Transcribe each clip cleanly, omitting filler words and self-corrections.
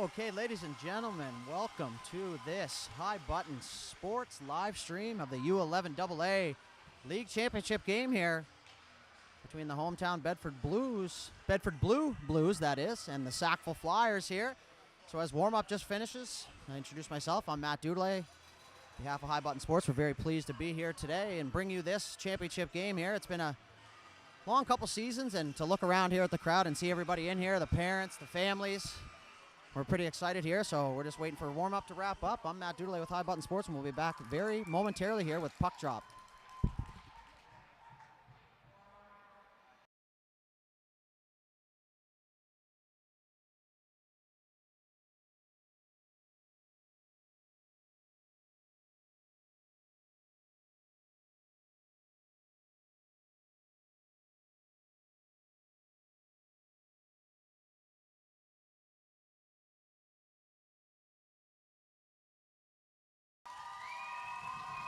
Okay, ladies and gentlemen, welcome to this High Button Sports live stream of the U11 AA League Championship game here between the hometown Bedford Blue Blues, that is, and the Sackville Flyers here. So as warm-up just finishes, I introduce myself. I'm Matt Doodley. On behalf of High Button Sports, we're very pleased to be here today and bring you this championship game here. It's been a long couple seasons, and to look around here at the crowd and see everybody in here, the parents, the families, we're pretty excited here, so we're just waiting for warm-up to wrap up. I'm Matt Doodley with High Button Sports, and we'll be back very momentarily here with puck drop.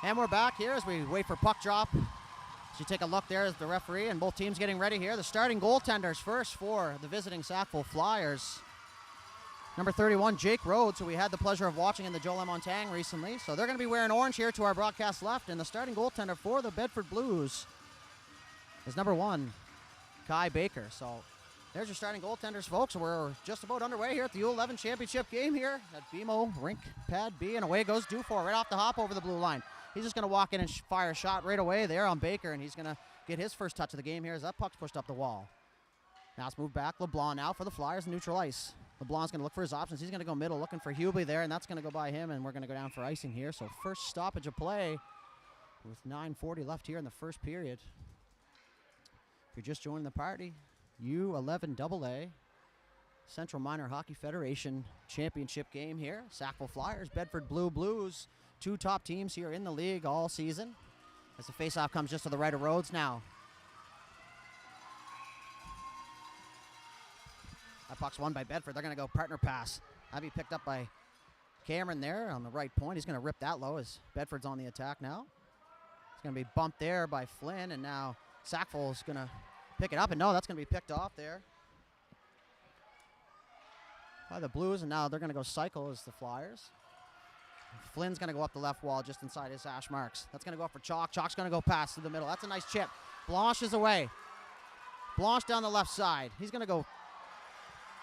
And we're back here as we wait for puck drop. As you take a look there as the referee and both teams getting ready here. The starting goaltenders first for the visiting Sackville Flyers. Number 31, Jake Rhodes, who we had the pleasure of watching in the Joel Montang recently. So they're going to be wearing orange here to our broadcast left. And the starting goaltender for the Bedford Blues is number 1, Kai Baker. So there's your starting goaltenders, folks. We're just about underway here at the U11 championship game here at BMO Rink Pad B. And away goes Dufour right off the hop over the blue line. He's just going to walk in and fire a shot right away there on Baker, and he's going to get his first touch of the game here as that puck's pushed up the wall. Now it's moved back. LeBlanc now for the Flyers in neutral ice. LeBlanc's going to look for his options. He's going to go middle looking for Hubly there, and that's going to go by him, and we're going to go down for icing here. So first stoppage of play with 9:40 left here in the first period. If you're just joining the party, U11 AA Central Minor Hockey Federation championship game here. Sackville Flyers, Bedford Blues. Two top teams here in the league all season. As the faceoff comes just to the right of Rhodes now. That puck's won by Bedford. They're going to go partner pass. That'll be picked up by Cameron there on the right point. He's going to rip that low as Bedford's on the attack now. It's going to be bumped there by Flynn, and now Sackville's going to pick it up. And no, that's going to be picked off there by the Blues, and now they're going to go cycle as the Flyers. Flynn's going to go up the left wall just inside his hash marks. That's going to go up for Chalk. Chalk's going to go past to the middle. That's a nice chip. Blanche is away. Blanche down the left side. He's going to go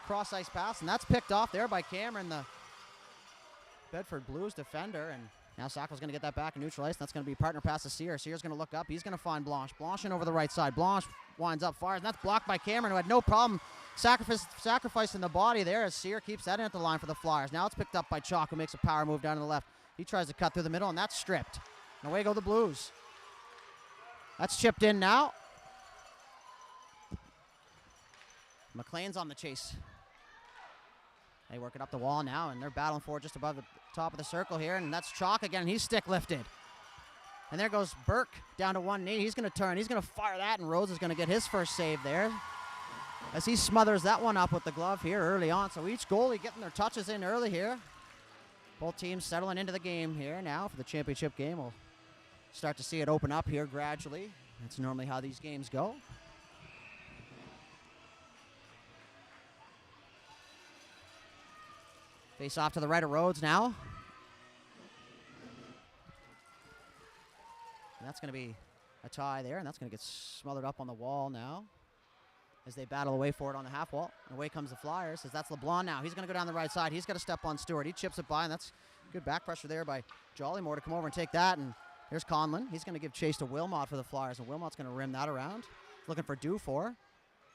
cross-ice pass, and that's picked off there by Cameron, the Bedford Blues defender. And now Sackville's going to get that back in neutral ice. That's going to be partner pass to Sear. Sear's going to look up. He's going to find Blanche. Blanche in over the right side. Blanche winds up, fires, and that's blocked by Cameron, who had no problem sacrificing the body there as Sear keeps that in at the line for the Flyers. Now it's picked up by Chalk, who makes a power move down to the left. He tries to cut through the middle, and that's stripped. And away go the Blues. That's chipped in now. McLean's on the chase. They work it up the wall now, and they're battling for it just above the top of the circle here, and that's Chalk again. He's stick lifted. And there goes Burke down to one knee. He's going to turn. He's going to fire that, and Rhodes is going to get his first save there as he smothers that one up with the glove here early on. So each goalie getting their touches in early here. Both teams settling into the game here now for the championship game. We'll start to see it open up here gradually. That's normally how these games go. Face off to the right of Rhodes now. And that's going to be a tie there, and that's going to get smothered up on the wall now as they battle away for it on the half wall. And away comes the Flyers as that's LeBlanc now. He's going to go down the right side. He's got to step on Stewart. He chips it by, and that's good back pressure there by Jollymore to come over and take that. And here's Conlon. He's going to give chase to Wilmot for the Flyers, and Wilmot's going to rim that around. Looking for Dufour.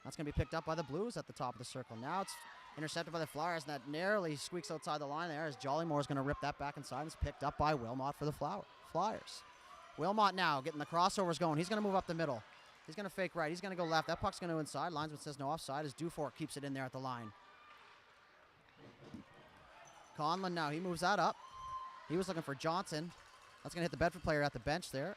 That's going to be picked up by the Blues at the top of the circle. Now it's intercepted by the Flyers, and that narrowly squeaks outside the line there as Jollymore's going to rip that back inside. It's picked up by Wilmot for the Flyers. Wilmot now getting the crossovers going. He's going to move up the middle. He's going to fake right. He's going to go left. That puck's going to inside. Linesman says no offside as Dufour keeps it in there at the line. Conlon now. He moves that up. He was looking for Johnson. That's going to hit the Bedford player at the bench there.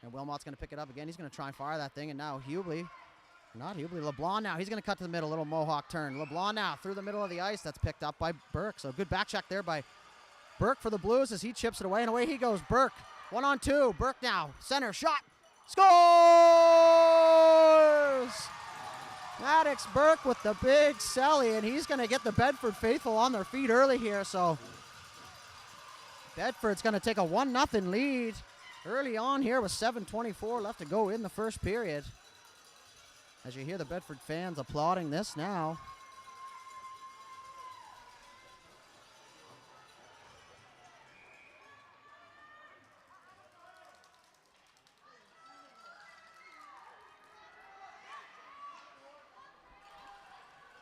And Wilmot's going to pick it up again. He's going to try and fire that thing. And now LeBlanc now. He's going to cut to the middle. Little Mohawk turn. LeBlanc now through the middle of the ice. That's picked up by Burke. So good back check there by Burke for the Blues as he chips it away. And away he goes. Burke. 1-on-2. Burke now. Center shot. Scores! That Alex Burke with the big celly, and he's going to get the Bedford faithful on their feet early here. So Bedford's going to take a 1-0 lead early on here with 7:24 left to go in the first period. As you hear the Bedford fans applauding this now.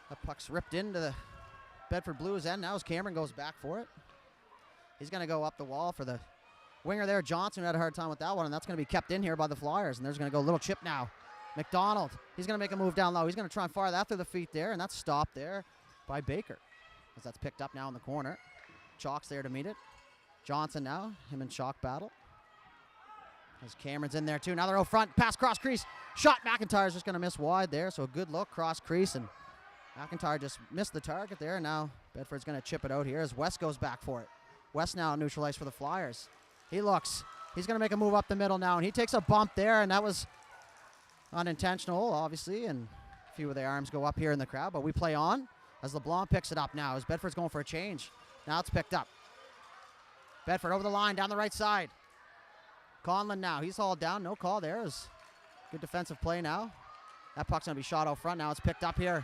The puck's ripped into the Bedford Blues end now as Cameron goes back for it. He's going to go up the wall for the winger there. Johnson had a hard time with that one, and that's going to be kept in here by the Flyers. And there's going to go a little chip now. McDonald, he's going to make a move down low. He's going to try and fire that through the feet there, and that's stopped there by Baker. As that's picked up now in the corner. Chalk's there to meet it. Johnson now, him and Chalk battle. As Cameron's in there too. Now they're out front, pass cross crease. Shot, McIntyre's just going to miss wide there, so a good look, cross crease, and McIntyre just missed the target there. Now Bedford's going to chip it out here as West goes back for it. West now neutralized for the Flyers. He looks. He's going to make a move up the middle now, and he takes a bump there, and that was unintentional, obviously, and a few of the arms go up here in the crowd, but we play on as LeBlanc picks it up now as Bedford's going for a change. Now it's picked up. Bedford over the line, down the right side. Conlon now. He's hauled down. No call there. It was good defensive play now. That puck's going to be shot out front now. It's picked up here.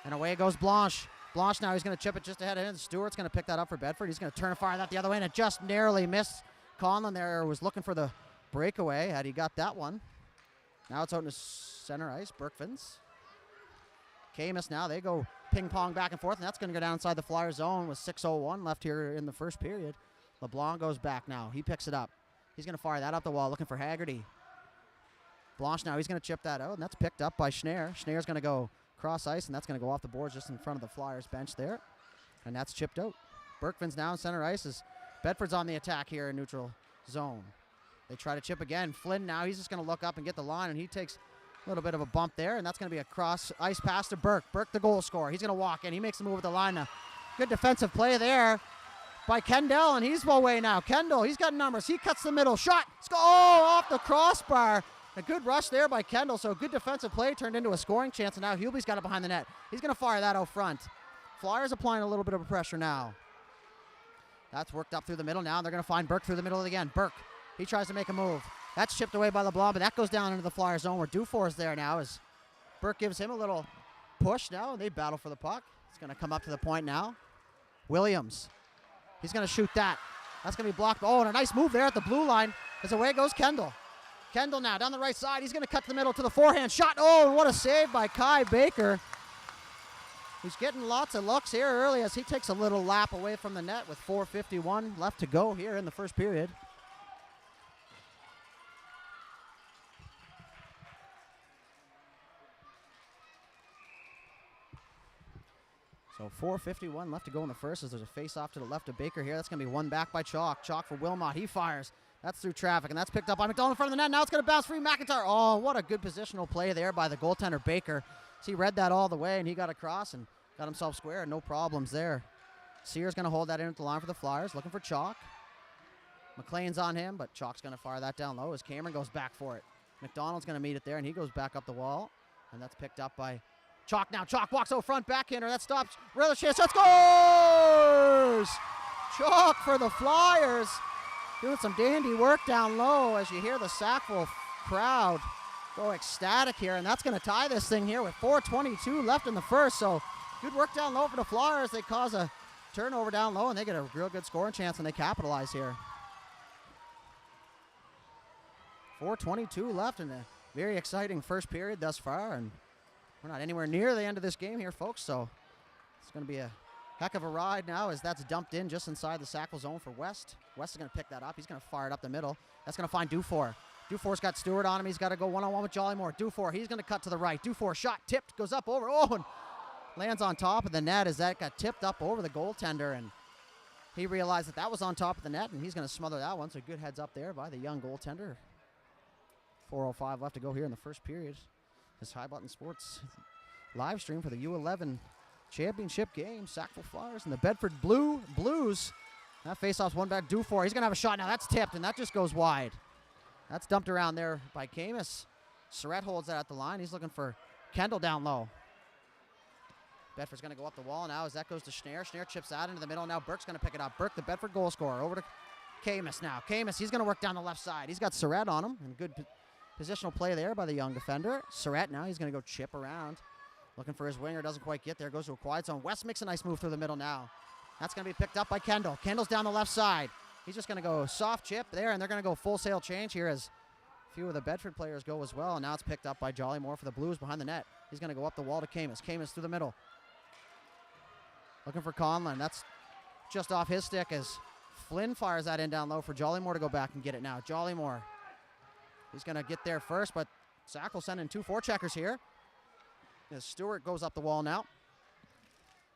And away goes Blanche. Blanche now, he's going to chip it just ahead of him. Stewart's going to pick that up for Bedford. He's going to turn and fire that the other way, and it just narrowly missed. Conlon there was looking for the breakaway had he got that one. Now it's out in the center ice. Berkvins. Camus now, they go ping-pong back and forth, and that's going to go down inside the Flyer zone with 6:01 left here in the first period. LeBlanc goes back now. He picks it up. He's going to fire that up the wall, looking for Haggerty. Blanche now, he's going to chip that out, and that's picked up by Schneer. Schneer's going to go cross ice, and that's going to go off the boards just in front of the Flyers bench there. And that's chipped out. Berkvin's now in center ice as Bedford's on the attack here in neutral zone. They try to chip again. Flynn now, he's just going to look up and get the line, and he takes a little bit of a bump there, and that's going to be a cross ice pass to Burke. Burke, the goal scorer. He's going to walk in. He makes the move with the line now. Good defensive play there by Kendall, and he's away now. Kendall, he's got numbers. He cuts the middle. Shot. Off the crossbar. A good rush there by Kendall, so a good defensive play turned into a scoring chance, and now Hubie's got it behind the net. He's going to fire that out front. Flyers applying a little bit of pressure now. That's worked up through the middle now, and they're going to find Burke through the middle again. Burke, he tries to make a move. That's chipped away by LeBlanc, but that goes down into the Flyer zone where Dufour is there now as Burke gives him a little push now, and they battle for the puck. It's going to come up to the point now. Williams, he's going to shoot that. That's going to be blocked. Oh, and a nice move there at the blue line as away goes Kendall. Kendall now down the right side. He's going to cut to the middle to the forehand shot. Oh, what a save by Kai Baker. He's getting lots of looks here early as he takes a little lap away from the net with 4:51 left to go here in the first period. So 4:51 left to go in the first as there's a face-off to the left of Baker here. That's going to be won back by Chalk. Chalk for Wilmot. He fires. That's through traffic, and that's picked up by McDonald in front of the net. Now it's going to bounce free. McIntyre. Oh, what a good positional play there by the goaltender Baker. So he read that all the way, and he got across and got himself square. No problems there. Sears going to hold that in at the line for the Flyers, looking for Chalk. McLean's on him, but Chalk's going to fire that down low as Cameron goes back for it. McDonald's going to meet it there, and he goes back up the wall, and that's picked up by Chalk now. Chalk walks out front, backhander. That stops. Relish scores! Chalk for the Flyers. Doing some dandy work down low as you hear the Sackville crowd go ecstatic here, and that's going to tie this thing here with 4:22 left in the first. So good work down low for the Flyers. They cause a turnover down low, and they get a real good scoring chance, and they capitalize here. 4:22 left in a very exciting first period thus far, and we're not anywhere near the end of this game here, folks. So it's going to be a heck of a ride now as that's dumped in just inside the Sackville zone for West. West is going to pick that up. He's going to fire it up the middle. That's going to find Dufour. Dufour's got Stewart on him. He's got to go one-on-one with Jollymore. Dufour, he's going to cut to the right. Dufour shot, tipped, goes up over. Oh, and lands on top of the net as that got tipped up over the goaltender. And he realized that that was on top of the net, and he's going to smother that one. So good heads up there by the young goaltender. 4:05 left to go here in the first period. This High Button Sports live stream for the U11 championship game. Sackville Flyers and the Bedford Blues. That face-off's one back. Dufour. He's going to have a shot now. That's tipped, and that just goes wide. That's dumped around there by Camus. Surratt holds that at the line. He's looking for Kendall down low. Bedford's going to go up the wall now as that goes to Schneer. Schneer chips out into the middle. Now Burke's going to pick it up. Burke, the Bedford goal scorer, over to Camus now. Camus, he's going to work down the left side. He's got Surratt on him, and good positional play there by the young defender. Surratt now, he's going to go chip around. Looking for his winger, doesn't quite get there. Goes to a quiet zone. West makes a nice move through the middle now. That's going to be picked up by Kendall. Kendall's down the left side. He's just going to go soft chip there, and they're going to go full sail change here as a few of the Bedford players go as well. And now it's picked up by Jollymore for the Blues behind the net. He's going to go up the wall to Camus. Camus through the middle. Looking for Conlon. That's just off his stick as Flynn fires that in down low for Jollymore to go back and get it now. Jollymore. He's going to get there first, but Sackville sending 2 forecheckers here. As Stewart goes up the wall now.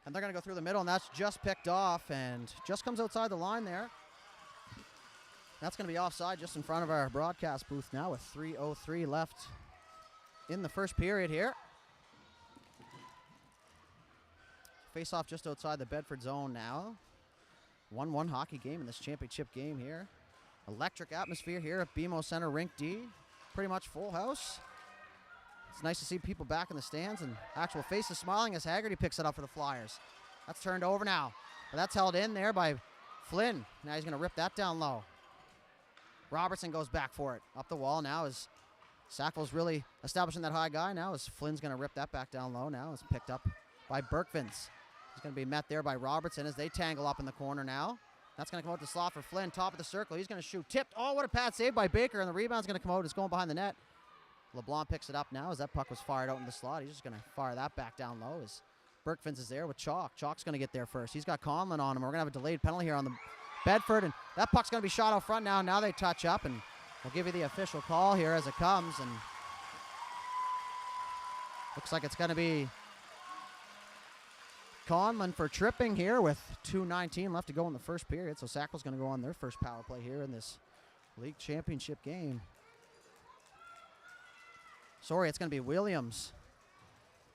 And they're going to go through the middle, and that's just picked off and just comes outside the line there. That's going to be offside just in front of our broadcast booth now with 3:03 left in the first period here. Face off just outside the Bedford zone now. 1-1 hockey game in this championship game here. Electric atmosphere here at BMO Center Rink D. Pretty much full house. It's nice to see people back in the stands and actual faces smiling as Haggerty picks it up for the Flyers. That's turned over now. But that's held in there by Flynn. Now he's going to rip that down low. Robertson goes back for it. Up the wall now as Sackville's really establishing that high guy now as Flynn's going to rip that back down low now. It's picked up by Berkvins. He's going to be met there by Robertson as they tangle up in the corner now. That's going to come out to slot for Flynn, top of the circle. He's going to shoot. Tipped. Oh, what a pad save by Baker, and the rebound's going to come out. It's going behind the net. LeBlanc picks it up now as that puck was fired out in the slot. He's just going to fire that back down low as Berkvins is there with Chalk. Chalk's going to get there first. He's got Conlon on him. We're going to have a delayed penalty here on the Bedford, and that puck's going to be shot out front now. Now they touch up, and we'll give you the official call here as it comes, and looks like it's going to be Conlon for tripping here with 2:19 left to go in the first period. So Sackville's going to go on their first power play here in this league championship game. Sorry, it's going to be Williams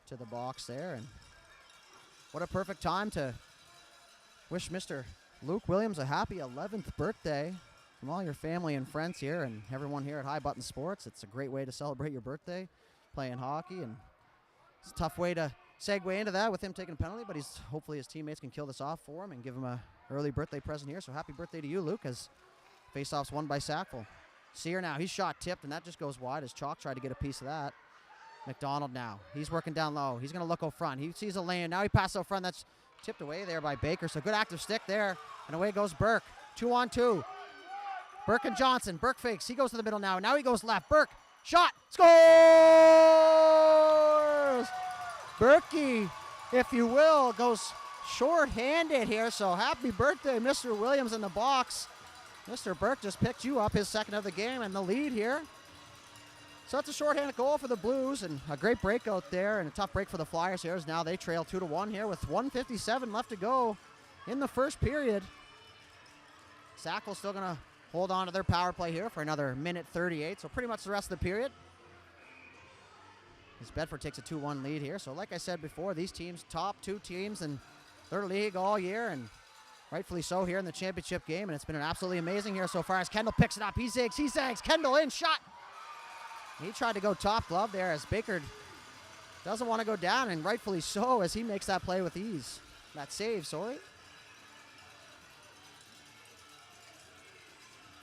to the box there. And what a perfect time to wish Mr. Luke Williams a happy 11th birthday from all your family and friends here and everyone here at High Button Sports. It's a great way to celebrate your birthday, playing hockey, and it's a tough way to segue into that with him taking a penalty, but hopefully his teammates can kill this off for him and give him a early birthday present here. So happy birthday to you, Luke, as faceoff's won by Sackville. Sear now, he's shot tipped, and that just goes wide as Chalk tried to get a piece of that. McDonald now, he's working down low. He's going to look out front. He sees a lane. Now he passes out front. That's tipped away there by Baker. So good active stick there, and away goes Burke. 2-on-2. Burke and Johnson. Burke fakes. He goes to the middle now. Now he goes left. Burke, shot, scores! Berkey, if you will, goes short-handed here. So happy birthday, Mr. Williams in the box. Mr. Burke just picked you up, his second of the game, and the lead here. So it's a shorthanded goal for the Blues, and a great breakout there, and a tough break for the Flyers here as now they trail 2-1 here with 1:57 left to go in the first period. Sackville's still going to hold on to their power play here for another minute 38, so pretty much the rest of the period. As Bedford takes a 2-1 lead here. So like I said before, these teams, top 2 teams in their league all year, and rightfully so here in the championship game, and it's been absolutely amazing here so far as Kendall picks it up. He zags. Kendall in, shot. He tried to go top glove there as Baker doesn't want to go down, and rightfully so as he makes that play with ease. That save, sorry.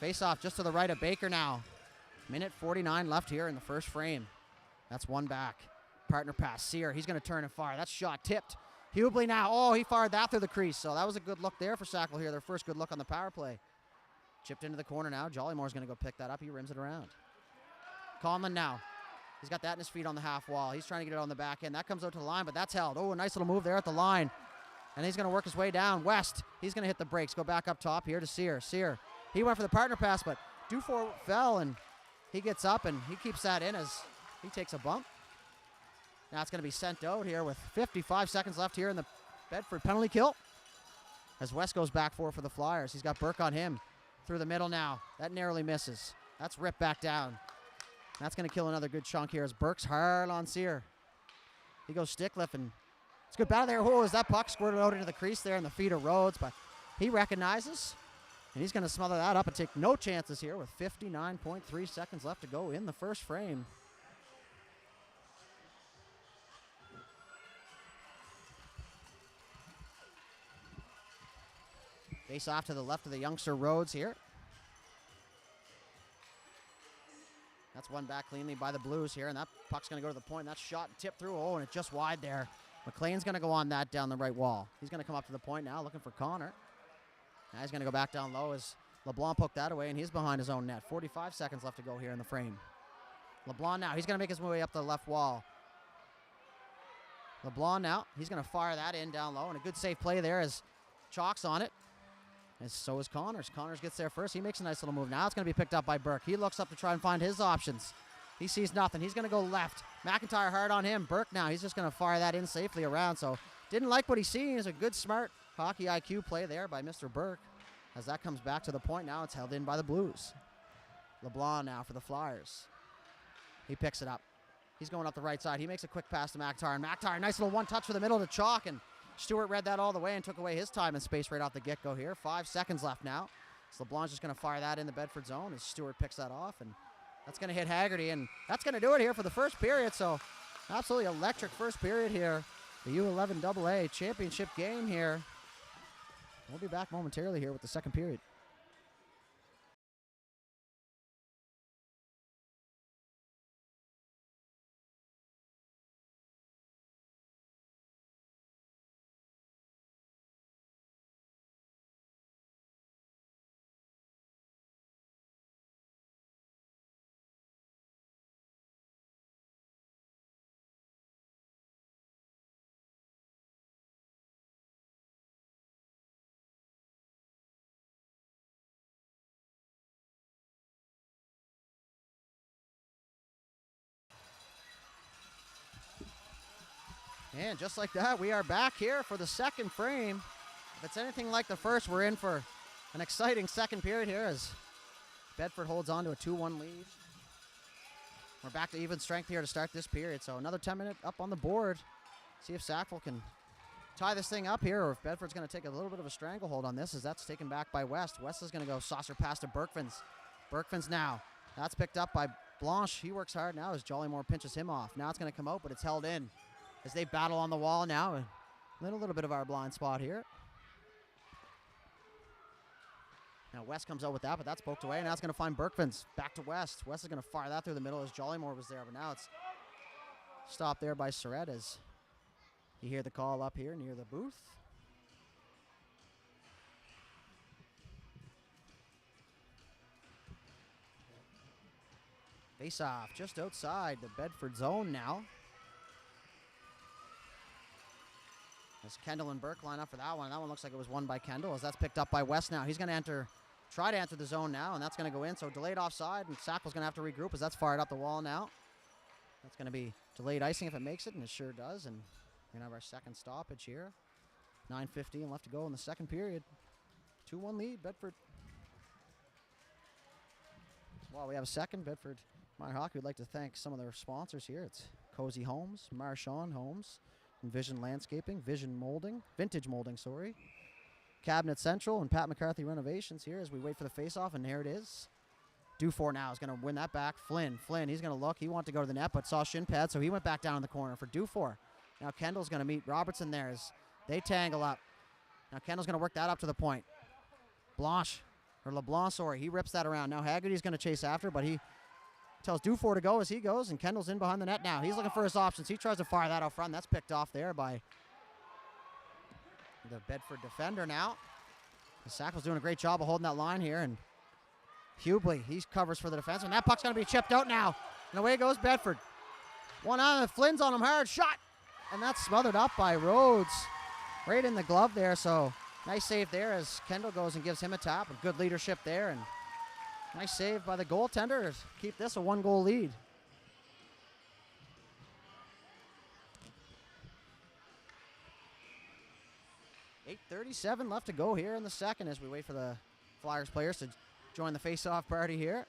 Face off just to the right of Baker now. Minute 49 left here in the first frame. That's one back. Partner pass, Sear. He's going to turn and fire. That shot tipped. Hubley now. Oh, he fired that through the crease. So that was a good look there for Sackville here. Their first good look on the power play. Chipped into the corner now. Jollymore's going to go pick that up. He rims it around. Conlon now. He's got that in his feet on the half wall. He's trying to get it on the back end. That comes out to the line, but that's held. Oh, a nice little move there at the line. And he's going to work his way down. West, he's going to hit the brakes. Go back up top here to Sear. Sear, he went for the partner pass, but Dufour fell, and he gets up, and he keeps that in as he takes a bump. Now it's going to be sent out here with 55 seconds left here in the Bedford penalty kill. As West goes back for the Flyers. He's got Burke on him through the middle now. That narrowly misses. That's ripped back down. That's going to kill another good chunk here as Burke's hard on Sear. He goes stick lift, and it's a good battle there. Oh, as that puck squirted out into the crease there in the feet of Rhodes, but he recognizes, and he's going to smother that up and take no chances here with 59.3 seconds left to go in the first frame. Face off to the left of the youngster Rhodes here. That's won back cleanly by the Blues here, and that puck's going to go to the point. That shot tipped through. Oh, and it's just wide there. McLean's going to go on that down the right wall. He's going to come up to the point now, looking for Connor. Now he's going to go back down low as LeBlanc poked that away, and he's behind his own net. 45 seconds left to go here in the frame. LeBlanc now, he's going to make his way up the left wall. LeBlanc now, he's going to fire that in down low, and a good safe play there as Chalk's on it. And so is Connors. Connors gets there first. He makes a nice little move. Now it's going to be picked up by Burke. He looks up to try and find his options. He sees nothing. He's going to go left. McIntyre hard on him. Burke now, he's just going to fire that in safely around. So didn't like what he's seeing. It's a good, smart hockey IQ play there by Mr. Burke. As that comes back to the point now, it's held in by the Blues. LeBlanc now for the Flyers. He picks it up. He's going up the right side. He makes a quick pass to McIntyre. And McIntyre, nice little one-touch for the middle to Chalk. And Stewart read that all the way and took away his time and space right off the get-go here. 5 seconds left now. So LeBlanc's just going to fire that in the Bedford zone as Stewart picks that off. And that's going to hit Haggerty. And that's going to do it here for the first period. So absolutely electric first period here. The U11 AA championship game here. We'll be back momentarily here with the second period. And just like that, we are back here for the second frame. If it's anything like the first, we're in for an exciting second period here as Bedford holds on to a 2-1 lead. We're back to even strength here to start this period. So another 10-minute up on the board. See if Sackville can tie this thing up here or if Bedford's going to take a little bit of a stranglehold on this as that's taken back by West. West is going to go saucer pass to Berkfins. Berkfins now. That's picked up by Blanche. He works hard now as Jollymore pinches him off. Now it's going to come out, but it's held in. As they battle on the wall now, a little bit of our blind spot here. Now West comes out with that, but that's poked away, and now it's going to find Berkvins. Back to West. West is going to fire that through the middle as Jollymore was there, but now it's stopped there by Surratt as you hear the call up here near the booth. Face off just outside the Bedford zone now. As Kendall and Burke line up for that one. That one looks like it was won by Kendall as that's picked up by West now. He's going to try to enter the zone now, and that's going to go in. So delayed offside, and Sackville's going to have to regroup as that's fired up the wall now. That's going to be delayed icing if it makes it, and it sure does. And we're going to have our second stoppage here. 9:15 left to go in the second period. 2-1 lead, Bedford. While we have a second, Bedford Minor Hockey would like to thank some of their sponsors here. It's Cozy Homes, Marchand Homes, Vision Landscaping, Vintage Molding, Cabinet Central and Pat McCarthy Renovations here as we wait for the face-off, and there it is. Dufour now is going to win that back. Flynn, he's going to look. He wanted to go to the net, but saw shin pad, so he went back down in the corner for Dufour. Now Kendall's going to meet Robertson there as they tangle up. Now Kendall's going to work that up to the point. LeBlanc, he rips that around. Now Haggerty's going to chase after, but he tells Dufour to go as he goes, and Kendall's in behind the net now. He's looking for his options. He tries to fire that out front. That's picked off there by the Bedford defender now. Sackville's doing a great job of holding that line here, and Hubley, he covers for the defenseman. That puck's going to be chipped out now, and away goes Bedford. One on, Flynn's on him hard. Shot! And that's smothered up by Rhodes. Right in the glove there, so nice save there as Kendall goes and gives him a tap. And good leadership there, and nice save by the goaltender to keep this a 1-goal lead. .37 left to go here in the second as we wait for the Flyers players to join the face-off party here.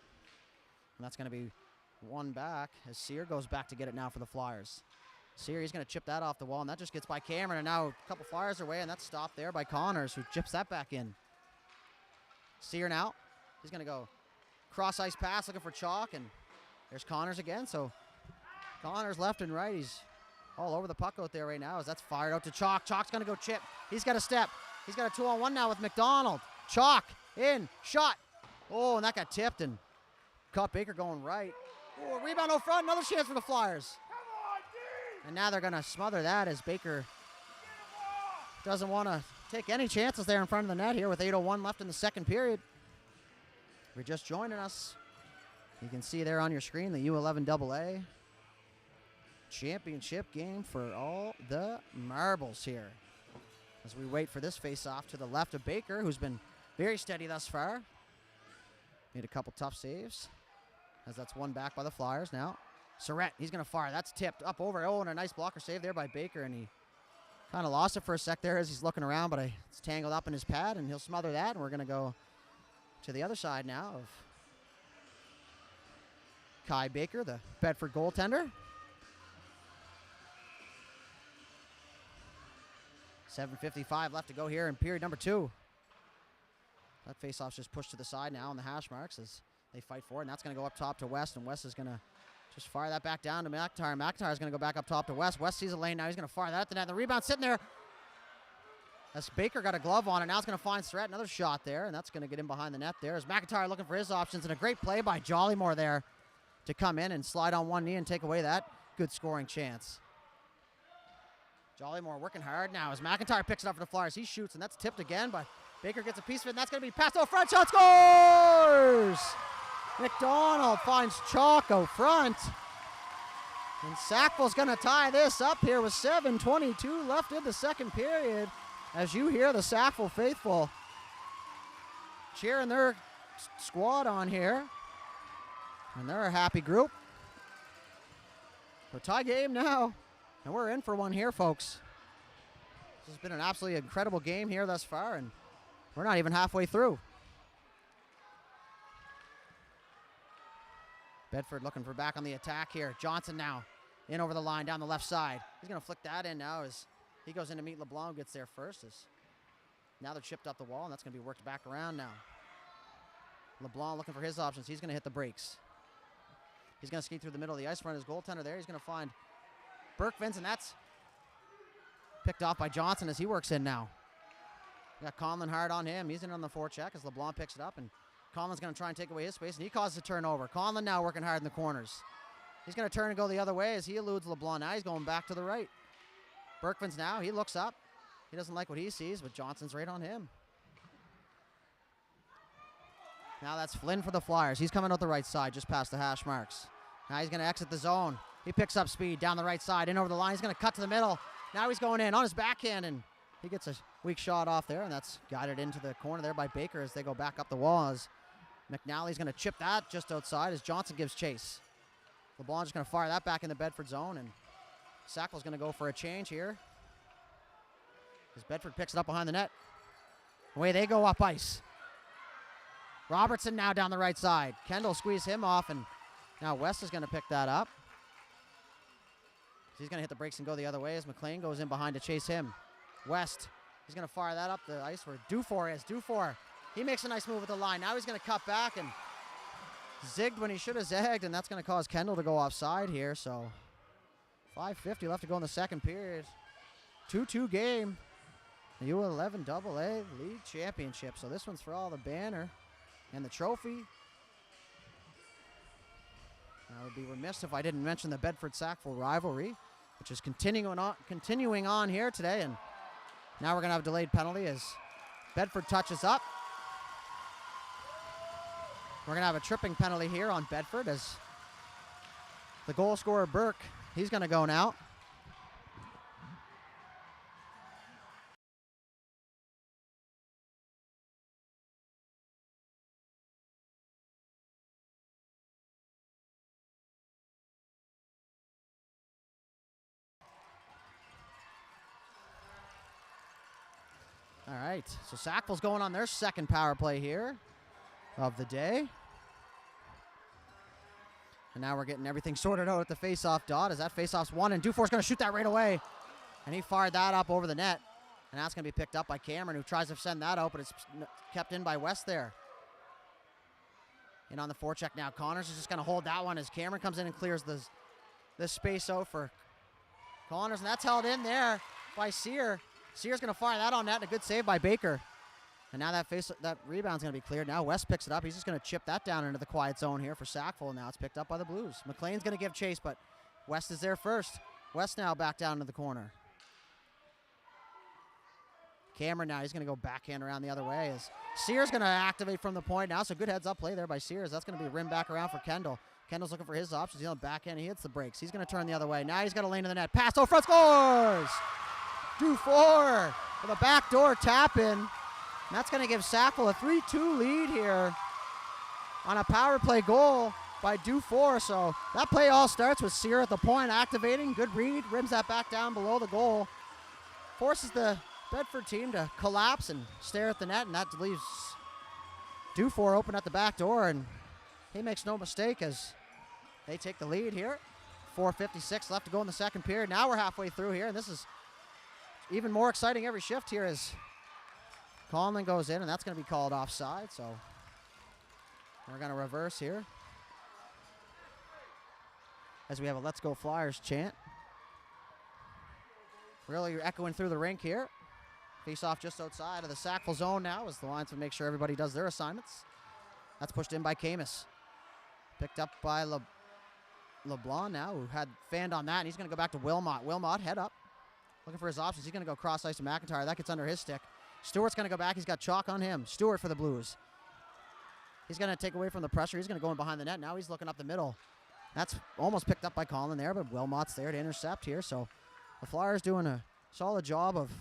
And that's going to be one back as Sear goes back to get it now for the Flyers. Sear, he's going to chip that off the wall, and that just gets by Cameron, and now a couple Flyers are away, and that's stopped there by Connors, who chips that back in. Sear now, he's going to go cross-ice pass looking for Chalk, and there's Connors again. So Connors left and right. He's all over the puck out there right now as that's fired out to Chalk. Chalk's going to go chip. He's got a step. He's got a 2-on-1 now with McDonald. Chalk in, shot. Oh, and that got tipped and caught Baker going right. Oh, rebound out front, another chance for the Flyers. And now they're going to smother that as Baker doesn't want to take any chances there in front of the net here with 8:01 left in the second period. If you're just joining us, you can see there on your screen the U11 AA championship game for all the marbles here. As we wait for this face-off to the left of Baker, who's been very steady thus far. Made a couple tough saves, as that's one back by the Flyers now. Surrett, he's going to fire. That's tipped up over. Oh, and a nice blocker save there by Baker, and he kind of lost it for a sec there as he's looking around, but it's tangled up in his pad, and he'll smother that, and we're going to go to the other side now of Kai Baker, the Bedford goaltender. 7:55 left to go here in period number 2. That faceoff's just pushed to the side now on the hash marks as they fight for it, and that's going to go up top to West, and West is going to just fire that back down to McIntyre. McIntyre's going to go back up top to West. West sees a lane now. He's going to fire that at the net. The rebound sitting there. As Baker got a glove on it. Now it's going to find Surrett. Another shot there, and that's going to get in behind the net there. As McIntyre looking for his options, and a great play by Jollymore there to come in and slide on one knee and take away that good scoring chance. Jollymore working hard now as McIntyre picks it up for the Flyers. He shoots, and that's tipped again, but Baker gets a piece of it, and that's going to be passed out front. Shot scores! McDonald finds Chalk out front. And Sackville's going to tie this up here with 7:22 left in the second period. As you hear the Sackville faithful cheering their squad on here. And they're a happy group. So tie game now. And we're in for one here, folks. This has been an absolutely incredible game here thus far, and we're not even halfway through. Bedford looking for back on the attack here. Johnson now in over the line down the left side. He's going to flick that in now as he goes in to meet LeBlanc, gets there first. As now they're chipped up the wall, and that's going to be worked back around now. LeBlanc looking for his options. He's going to hit the brakes. He's going to skate through the middle of the ice front. His goaltender there. He's going to find Berkvins, and that's picked off by Johnson as he works in now. We got Conlon hard on him. He's in on the forecheck as LeBlanc picks it up, and Conlon's going to try and take away his space, and he causes a turnover. Conlon now working hard in the corners. He's going to turn and go the other way as he eludes LeBlanc. Now he's going back to the right. Berkvins now, he looks up. He doesn't like what he sees, but Johnson's right on him. Now that's Flynn for the Flyers. He's coming out the right side, just past the hash marks. Now he's going to exit the zone. He picks up speed down the right side, in over the line. He's going to cut to the middle. Now he's going in on his backhand, and he gets a weak shot off there, and that's guided into the corner there by Baker as they go back up the wall. As McNally's going to chip that just outside as Johnson gives chase. LeBlanc's going to fire that back in the Bedford zone, and Sackville's going to go for a change here as Bedford picks it up behind the net. Away they go up ice. Robertson now down the right side. Kendall squeezed him off, and now West is going to pick that up. He's going to hit the brakes and go the other way as McLean goes in behind to chase him. West, he's going to fire that up the ice where Dufour is. Dufour, he makes a nice move with the line. Now he's going to cut back and zigged when he should have zagged, and that's going to cause Kendall to go offside here. So 5:50 left to go in the second period. 2-2 game. The U11 AA League Championship. So this one's for all the banner and the trophy. I would be remiss if I didn't mention the Bedford-Sackville rivalry, which is continuing on here today. And now we're going to have a delayed penalty as Bedford touches up. We're going to have a tripping penalty here on Bedford as the goal scorer, Burke, he's going to go now. All right, so Sackville's going on their second power play here of the day. And now we're getting everything sorted out at the face-off dot as that face-off's won, and Dufour's going to shoot that right away. And he fired that up over the net. And that's going to be picked up by Cameron, who tries to send that out, but it's kept in by West there. In on the forecheck now. Connors is just going to hold that one as Cameron comes in and clears the space out for Connors. And that's held in there by Sear. Sear's going to fire that on net, and a good save by Baker. And now that rebound's going to be cleared. Now West picks it up. He's just going to chip that down into the quiet zone here for Sackville. Now it's picked up by the Blues. McLean's going to give chase, but West is there first. West now back down to the corner. Cameron now, he's going to go backhand around the other way. As Sears going to activate from the point now. So good heads-up play there by Sears. That's going to be a rim back around for Kendall. Kendall's looking for his options. He's on the backhand. He hits the brakes. He's going to turn the other way. Now he's got a lane to the net. Pass over front, scores! Dufour with a backdoor tap-in. And that's going to give Sackville a 3-2 lead here on a power play goal by Dufour. So that play all starts with Sear at the point, activating. Good read. Rims that back down below the goal. Forces the Bedford team to collapse and stare at the net, and that leaves Dufour open at the back door, and he makes no mistake as they take the lead here. 4:56 left to go in the second period. Now we're halfway through here, and this is even more exciting every shift here as Conlon goes in, and that's going to be called offside, so we're going to reverse here as we have a Let's Go Flyers chant. Really echoing through the rink here. Face off just outside of the Sackville zone now as the linesmen make sure everybody does their assignments. That's pushed in by Camus. Picked up by LeBlanc now, who had fanned on that, and he's going to go back to Wilmot. Wilmot, head up, looking for his options. He's going to go cross ice to McIntyre. That gets under his stick. Stewart's going to go back. He's got chalk on him. Stewart for the Blues. He's going to take away from the pressure. He's going to go in behind the net. Now he's looking up the middle. That's almost picked up by Conlon there, but Wilmot's there to intercept here. So the Flyers doing a solid job of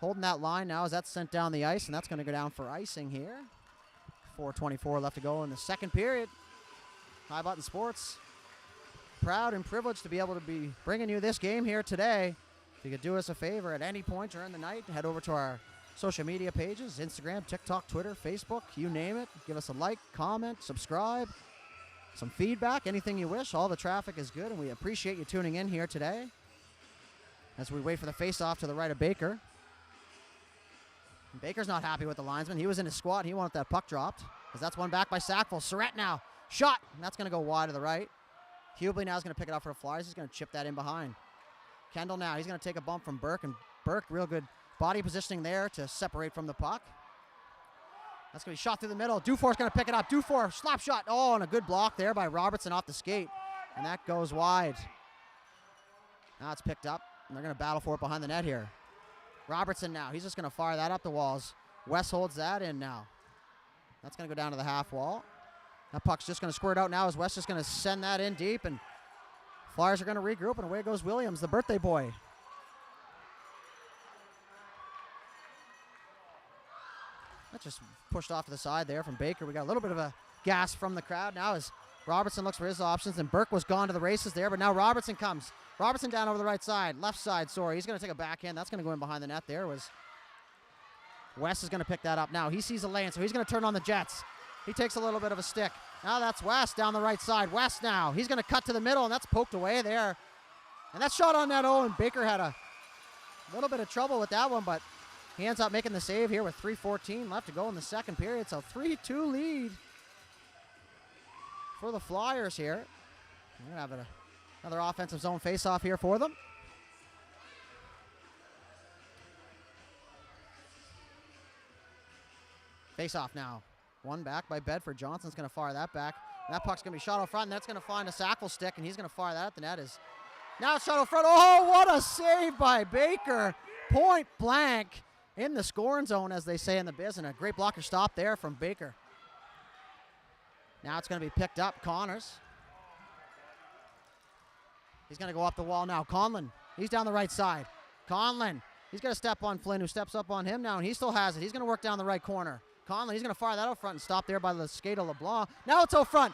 holding that line now as that's sent down the ice, and that's going to go down for icing here. 4:24 left to go in the second period. High Button Sports, proud and privileged to be able to be bringing you this game here today. If you could do us a favor at any point during the night, head over to our social media pages, Instagram, TikTok, Twitter, Facebook, you name it. Give us a like, comment, subscribe, some feedback, anything you wish. All the traffic is good, and we appreciate you tuning in here today as we wait for the face-off to the right of Baker. And Baker's not happy with the linesman. He was in his squat. He wanted that puck dropped as that's one back by Sackville. Surratt now. Shot. And that's going to go wide to the right. Hubley now is going to pick it up for the Flyers. He's going to chip that in behind. Kendall now. He's going to take a bump from Burke. And Burke, real good body positioning there to separate from the puck. That's going to be shot through the middle. Dufour's going to pick it up. Dufour, slap shot. Oh, and a good block there by Robertson off the skate. And that goes wide. Now it's picked up. And they're going to battle for it behind the net here. Robertson now. He's just going to fire that up the walls. West holds that in now. That's going to go down to the half wall. That puck's just going to squirt out now as West is going to send that in deep. And Flyers are going to regroup, and away goes Williams, the birthday boy. That just pushed off to the side there from Baker. We got a little bit of a gas from the crowd now as Robertson looks for his options, and Burke was gone to the races there, but now Robertson comes. Robertson down over the right side, left side, sorry. He's going to take a backhand. That's going to go in behind the net there. West is going to pick that up now. He sees a lane, so he's going to turn on the Jets. He takes a little bit of a stick. Now that's West down the right side. West now. He's going to cut to the middle, and that's poked away there. And that shot on net, and Baker had a little bit of trouble with that one, but he ends up making the save here with 3:14 left to go in the second period. So 3-2 lead for the Flyers here. We're going to have another offensive zone face-off here for them. Face-off now. One back by Bedford. Johnson's going to fire that back. That puck's going to be shot out front, and that's going to find a Sackville stick, and he's going to fire that at the net. Now it's shot out front. Oh, what a save by Baker. Point blank in the scoring zone, as they say in the biz, and a great blocker stop there from Baker. Now it's going to be picked up. Connors. He's going to go up the wall now. Conlon. He's down the right side. Conlon. He's going to step on Flynn, who steps up on him now, and he still has it. He's going to work down the right corner. Conlon, he's going to fire that out front and stop there by the skate of LeBlanc. Now it's out front.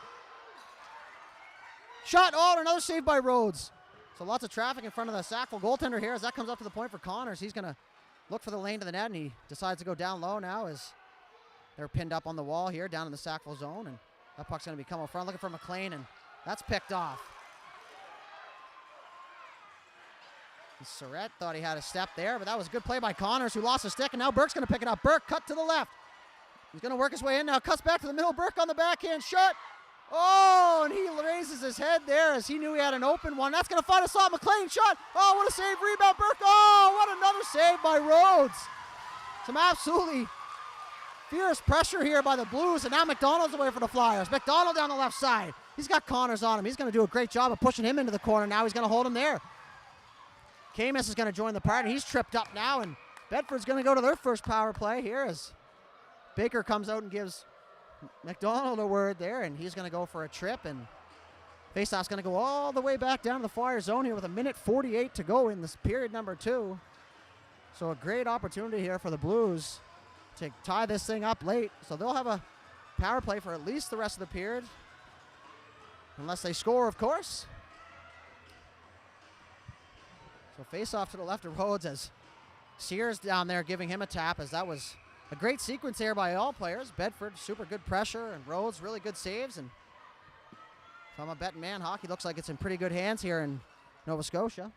Shot. Oh, another save by Rhodes. So lots of traffic in front of the Sackville goaltender here as that comes up to the point for Connors. He's going to look for the lane to the net, and he decides to go down low now as they're pinned up on the wall here down in the Sackville zone. And that puck's going to be coming front, looking for McLean, and that's picked off. And Surratt thought he had a step there, but that was a good play by Connors, who lost a stick, and now Burke's going to pick it up. Burke cut to the left. He's going to work his way in now, cuts back to the middle. Burke on the backhand shot. Oh, and he raises his head there as he knew he had an open one. That's going to find a slot. McLean shot. Oh, what a save. Rebound. Burke. Oh, what another save by Rhodes. Some absolutely Fierce pressure here by the Blues, and now McDonald's away for the Flyers. McDonald down the left side. He's got Connors on him. He's going to do a great job of pushing him into the corner. Now he's going to hold him there. Camus is going to join the party. He's tripped up now, and Bedford's going to go to their first power play here as Baker comes out and gives McDonald a word there, and he's going to go for a trip, and faceoff's going to go all the way back down to the Flyer zone here with 1:48 to go in this period number 2. So a great opportunity here for the Blues to tie this thing up late. So they'll have a power play for at least the rest of the period, unless they score, of course. So face-off to the left of Rhodes as Sears down there giving him a tap, as that was a great sequence here by all players. Bedford, super good pressure, and Rhodes, really good saves. And if I'm a betting man, hockey looks like it's in pretty good hands here in Nova Scotia,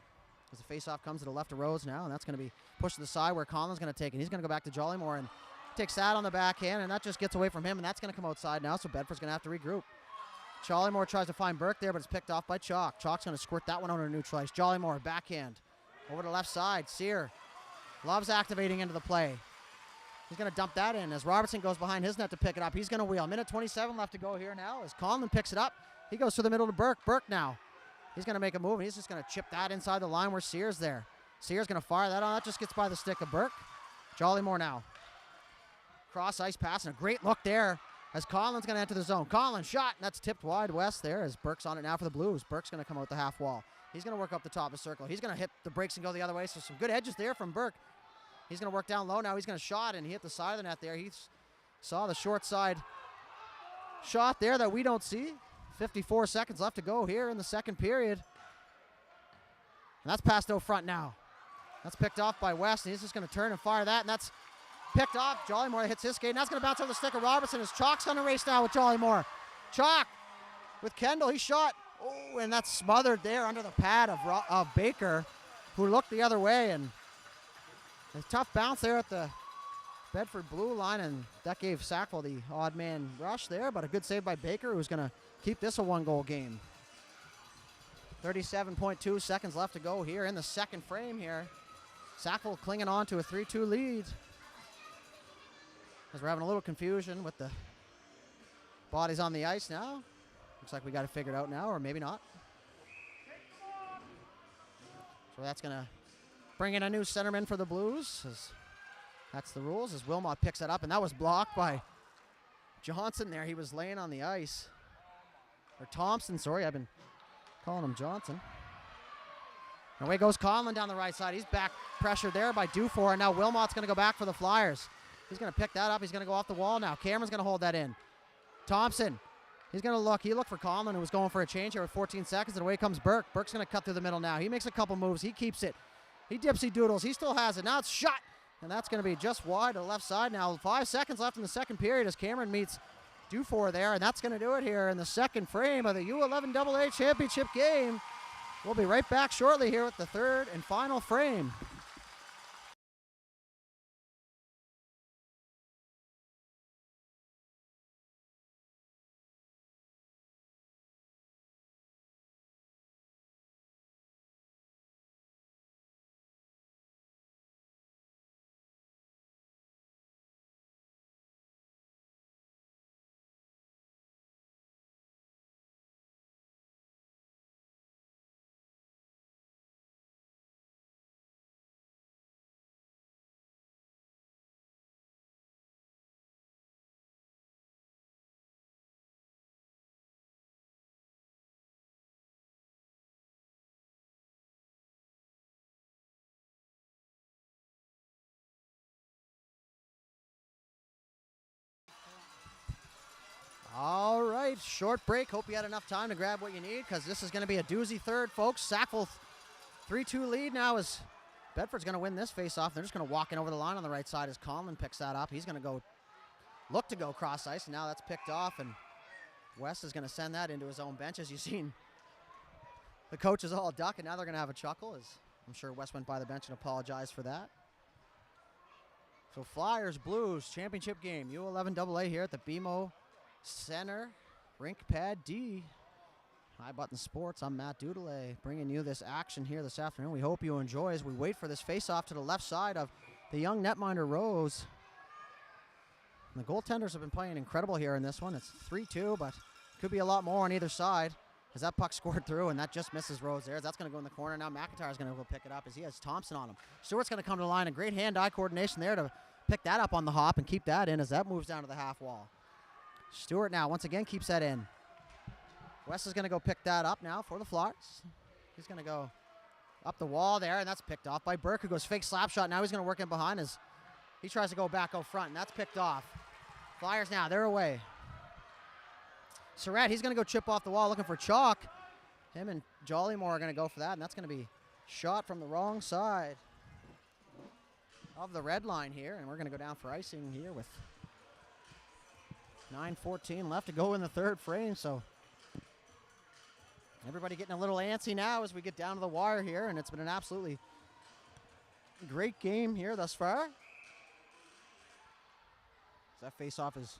as the face-off comes to the left of Rhodes now, and that's going to be pushed to the side where Conlon's going to take it. He's going to go back to Jollymore and takes that on the backhand, and that just gets away from him, and that's going to come outside now, so Bedford's going to have to regroup. Jollymore tries to find Burke there, but it's picked off by Chalk. Chalk's going to squirt that one under neutral ice. Jollymore, backhand, over to the left side. Sear loves activating into the play. He's going to dump that in as Robertson goes behind his net to pick it up. He's going to wheel. 1:27 left to go here now as Conlon picks it up. He goes to the middle to Burke. Burke now. He's going to make a move, and he's just going to chip that inside the line where Sear's there. Sear's going to fire that on. That just gets by the stick of Burke. Jollymore now. Cross ice pass, and a great look there as Conlon's going to enter the zone. Conlon shot, and that's tipped wide west there as Burke's on it now for the Blues. Burke's going to come out the half wall. He's going to work up the top of the circle. He's going to hit the brakes and go the other way, so some good edges there from Burke. He's going to work down low now. He's going to shot, and he hit the side of the net there. He saw the short side shot there that we don't see. 54 seconds left to go here in the second period. And that's passed out front now. That's picked off by West, and he's just going to turn and fire that, and that's picked off. Jollymore hits his skate, and that's going to bounce over the stick of Robertson as Chalk's going to race now with Jollymore. Chalk with Kendall. He shot. Oh, and that's smothered there under the pad of Baker, who looked the other way, and a tough bounce there at the Bedford blue line, and that gave Sackville the odd man rush there, but a good save by Baker, who's going to keep this a one-goal game. 37.2 seconds left to go here in the second frame here. Sackville clinging on to a 3-2 lead, as we're having a little confusion with the bodies on the ice now. Looks like we got it figured out now, or maybe not. So that's going to bring in a new centerman for the Blues. That's the rules, as Wilmot picks that up, and that was blocked by Johnson there. He was laying on the ice. Or Thompson, sorry, I've been calling him Johnson. And away goes Conlon down the right side. He's back pressured there by Dufour, and now Wilmot's going to go back for the Flyers. He's going to pick that up. He's going to go off the wall now. Cameron's going to hold that in. Thompson, he's going to look. He looked for Conlon, who was going for a change here with 14 seconds, and away comes Burke. Burke's going to cut through the middle now. He makes a couple moves. He keeps it. He dipsy doodles. He still has it. Now it's shot, and that's going to be just wide to the left side now. 5 seconds left in the second period as Cameron meets Dufour there, and that's going to do it here in the second frame of the U11 AA championship game. We'll be right back shortly here with the third and final frame. All right, short break. Hope you had enough time to grab what you need, because this is going to be a doozy third, folks. Sackville 3-2 lead now as Bedford's going to win this face-off. They're just going to walk in over the line on the right side as Conlon picks that up. He's going to look to go cross ice, and now that's picked off, and West is going to send that into his own bench. As you've seen, the coach is all duck, and now they're going to have a chuckle, as I'm sure West went by the bench and apologized for that. So Flyers Blues championship game, U11 AA here at the BMO Center, Rink Pad D. High Button Sports. I'm Matt Dudelet, bringing you this action here this afternoon. We hope you enjoy as we wait for this face-off to the left side of the young netminder Rose. And the goaltenders have been playing incredible here in this one. It's 3-2, but could be a lot more on either side as that puck scored through, and that just misses Rhodes there. That's going to go in the corner. Now McIntyre's going to go pick it up as he has Thompson on him. Stewart's going to come to the line, and great hand-eye coordination there to pick that up on the hop and keep that in as that moves down to the half wall. Stewart now once again keeps that in. West is going to go pick that up now for the Flyers. He's going to go up the wall there, and that's picked off by Burke, who goes fake slap shot. Now he's going to work in behind as he tries to go back out front, and that's picked off. Flyers now, they're away. Surratt, he's going to go chip off the wall looking for Chalk. Him and Jollymore are going to go for that, and that's going to be shot from the wrong side of the red line here, and we're going to go down for icing here with 9:14 left to go in the third frame, so everybody getting a little antsy now as we get down to the wire here, and it's been an absolutely great game here thus far. That face-off is,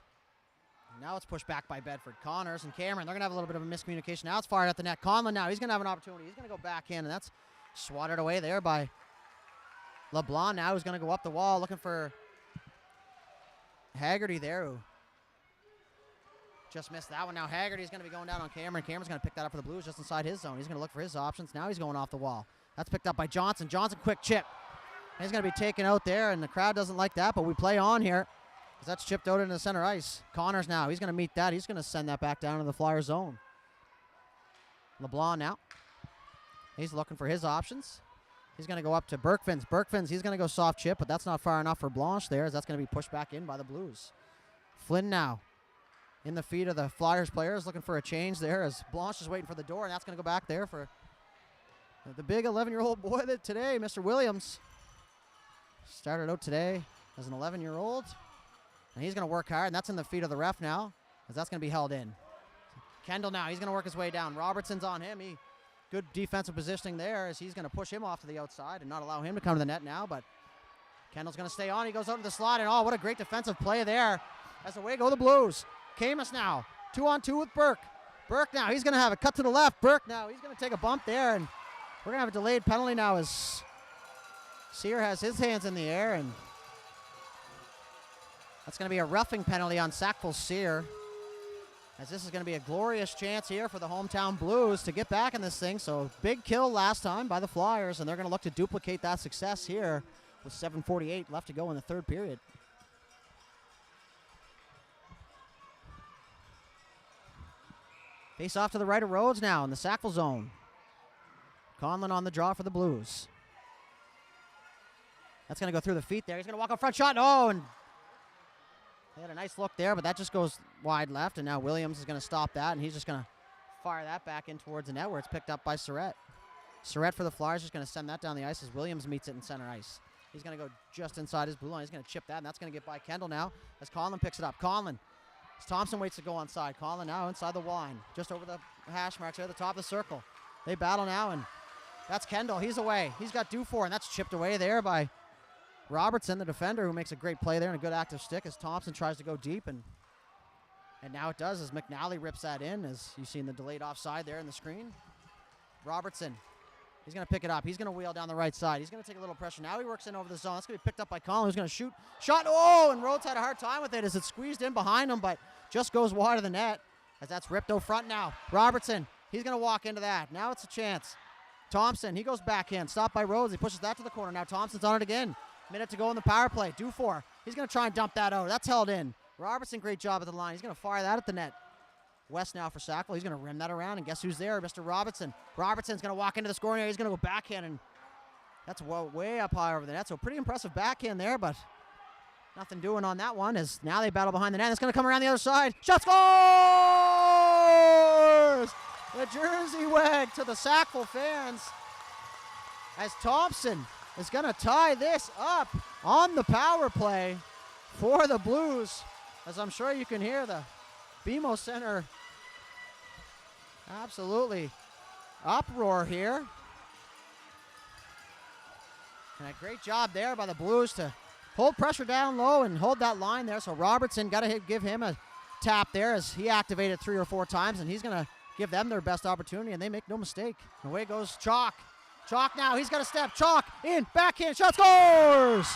now it's pushed back by Bedford. Connors and Cameron, they're going to have a little bit of a miscommunication. Now it's fired at the net. Conlon now, he's going to have an opportunity. He's going to go back in, and that's swatted away there by LeBlanc now, who's going to go up the wall looking for Haggerty there, who just missed that one. Now Haggerty's going to be going down on Cameron. Cameron's going to pick that up for the Blues just inside his zone. He's going to look for his options. Now he's going off the wall. That's picked up by Johnson. Johnson, quick chip. He's going to be taken out there, and the crowd doesn't like that, but we play on here. That's chipped out into the center ice. Connors now, he's going to meet that. He's going to send that back down to the Flyer zone. LeBlanc now. He's looking for his options. He's going to go up to Berkfins. Berkfins, he's going to go soft chip, but that's not far enough for Blanche there, as that's going to be pushed back in by the Blues. Flynn now in the feet of the Flyers players, looking for a change there as Blanche is waiting for the door, and that's going to go back there for the big 11-year-old boy that today, Mr. Williams. Started out today as an 11-year-old. And he's going to work hard, and that's in the feet of the ref now, as that's going to be held in. Kendall now, he's going to work his way down. Robertson's on him. Good defensive positioning there as he's going to push him off to the outside and not allow him to come to the net now, but Kendall's going to stay on. He goes out to the slot, and what a great defensive play there as away go the Blues. Camus now, 2-on-2 with Burke. Burke now, he's going to have a cut to the left. Burke now, he's going to take a bump there, and we're going to have a delayed penalty now as Sear has his hands in the air, and that's going to be a roughing penalty on Sackville Sear, as this is going to be a glorious chance here for the hometown Blues to get back in this thing. So big kill last time by the Flyers, and they're going to look to duplicate that success here with 7:48 left to go in the third period. Face off to the right of Rhodes now in the Sackville zone. Conlon on the draw for the Blues. That's going to go through the feet there. He's going to walk up front shot. Oh, and they had a nice look there, but that just goes wide left, and now Williams is going to stop that, and he's just going to fire that back in towards the net where it's picked up by Surratt. Surratt for the Flyers is going to send that down the ice as Williams meets it in center ice. He's going to go just inside his blue line. He's going to chip that, and that's going to get by Kendall now as Conlon picks it up. Conlon, as Thompson waits to go onside. Conlon now inside the line, just over the hash marks there at the top of the circle. They battle now, and that's Kendall. He's away. He's got Dufour, and that's chipped away there by Robertson, the defender, who makes a great play there and a good active stick as Thompson tries to go deep, and now it does as McNally rips that in, as you've seen the delayed offside there in the screen. Robertson, he's going to pick it up. He's going to wheel down the right side. He's going to take a little pressure. Now he works in over the zone. That's going to be picked up by Collin, who's going to shoot. Shot, oh, and Rhodes had a hard time with it as it squeezed in behind him, but just goes wide of the net as that's ripped out front now. Robertson, he's going to walk into that. Now it's a chance. Thompson, he goes back in. Stopped by Rhodes. He pushes that to the corner. Now Thompson's on it again. Minute to go in the power play. Dufour, he's going to try and dump that out. That's held in. Robertson, great job at the line. He's going to fire that at the net. West now for Sackville. He's going to rim that around, and guess who's there? Mr. Robertson. Robertson's going to walk into the scoring area. He's going to go backhand, and that's way up high over the net. So pretty impressive backhand there, but nothing doing on that one as now they battle behind the net. It's going to come around the other side. Shot scores! The Jersey Wag to the Sackville fans as Thompson is going to tie this up on the power play for the Blues, as I'm sure you can hear the BMO Center absolutely uproar here. And a great job there by the Blues to hold pressure down low and hold that line there. So Robertson got to give him a tap there as he activated 3 or 4 times, and he's going to give them their best opportunity, and they make no mistake. Away goes Chalk. Chalk now, he's got a step. Chalk in, backhand shot, scores!